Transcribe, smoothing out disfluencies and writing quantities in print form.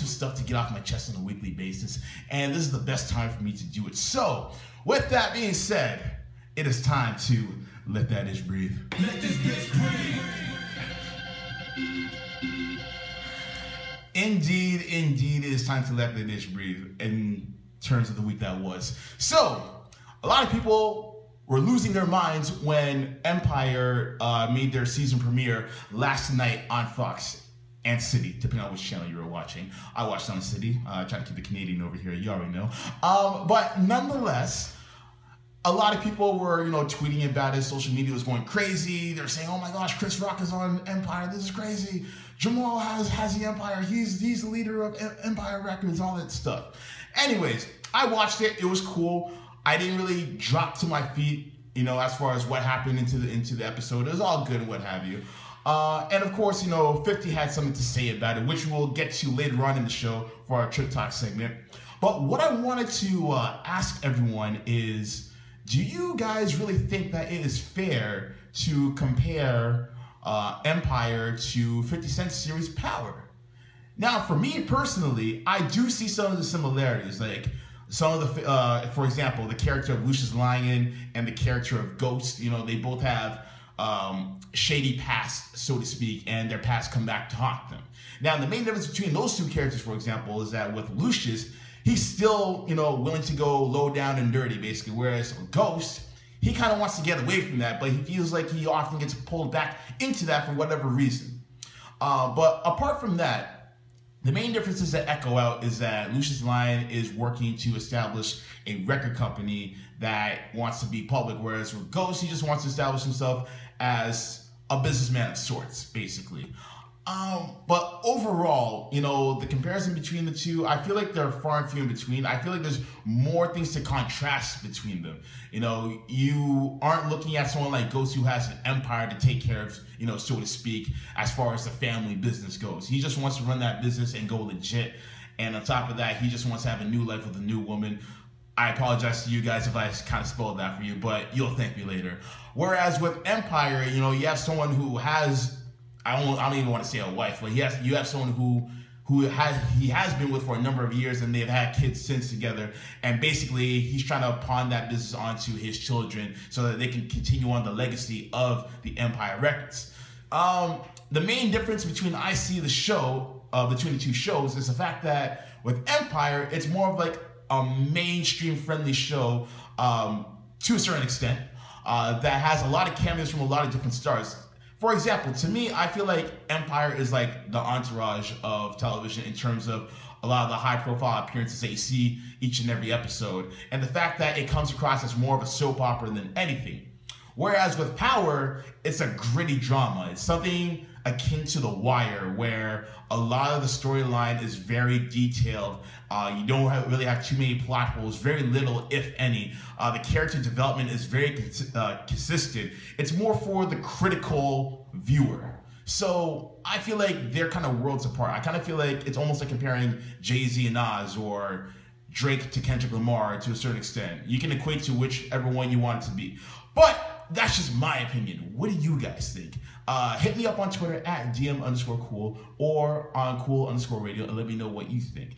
some stuff to get off my chest on a weekly basis, and this is the best time for me to do it. So, with that being said, it is time to let that itch breathe. Let this bitch breathe. Indeed, it is time to let that itch breathe in terms of the week that was. So, a lot of people were losing their minds when Empire made their season premiere last night on Fox and City, depending on which channel you were watching. I watched on City. I try to keep the Canadian over here. You already know. But nonetheless, a lot of people were, tweeting about it. Social media was going crazy. They're saying, "Oh my gosh, Chris Rock is on Empire. This is crazy. Jamal has the Empire. He's the leader of Empire Records." All that stuff. Anyways, I watched it. It was cool. I didn't really drop to my feet, as far as what happened into the episode. It was all good and what have you. And of course, 50 had something to say about it, which we'll get to later on in the show for our Trip Talk segment. But what I wanted to ask everyone is, do you guys really think that it is fair to compare Empire to 50 Cent's series Power? Now, for me personally, I do see some of the similarities. Like some of the, for example, the character of Lucius Lyon and the character of Ghost. They both have shady past, so to speak, and their past come back to haunt them. Now, the main difference between those two characters, for example, is that with Lucius, he's still, willing to go low down and dirty, basically, whereas Ghost, he kind of wants to get away from that, but he feels like he often gets pulled back into that for whatever reason. But apart from that, the main differences that echo out is that Lucius Lyon is working to establish a record company that wants to be public, whereas with Ghost, he just wants to establish himself as a businessman of sorts, basically. But overall, the comparison between the two, I feel like they're far and few in between. I feel like there's more things to contrast between them. You aren't looking at someone like Ghost who has an empire to take care of, so to speak, as far as the family business goes. He just wants to run that business and go legit. And on top of that, he just wants to have a new life with a new woman. I apologize to you guys if I kind of spoiled that for you, but you'll thank me later. Whereas with Empire, you have someone who has, I don't even want to say a wife, but you have someone who he has been with for a number of years, and they've had kids since together, and basically he's trying to pawn that business onto his children so that they can continue on the legacy of the Empire Records. The main difference between the two shows is the fact that with Empire, it's more of like a mainstream friendly show to a certain extent that has a lot of cameos from a lot of different stars. For example, to me, I feel like Empire is like the Entourage of television in terms of a lot of the high-profile appearances that you see each and every episode, and the fact that it comes across as more of a soap opera than anything. Whereas with Power, it's a gritty drama. It's something akin to The Wire, where a lot of the storyline is very detailed. You don't really have too many plot holes, very little, if any. The character development is very consistent. It's more for the critical viewer. So I feel like they're kind of worlds apart. I kind of feel like it's almost like comparing Jay-Z and Nas or Drake to Kendrick Lamar to a certain extent. You can equate to whichever one you want it to be. But that's just my opinion. What do you guys think? Hit me up on Twitter at DM_cool or on cool_radio and let me know what you think.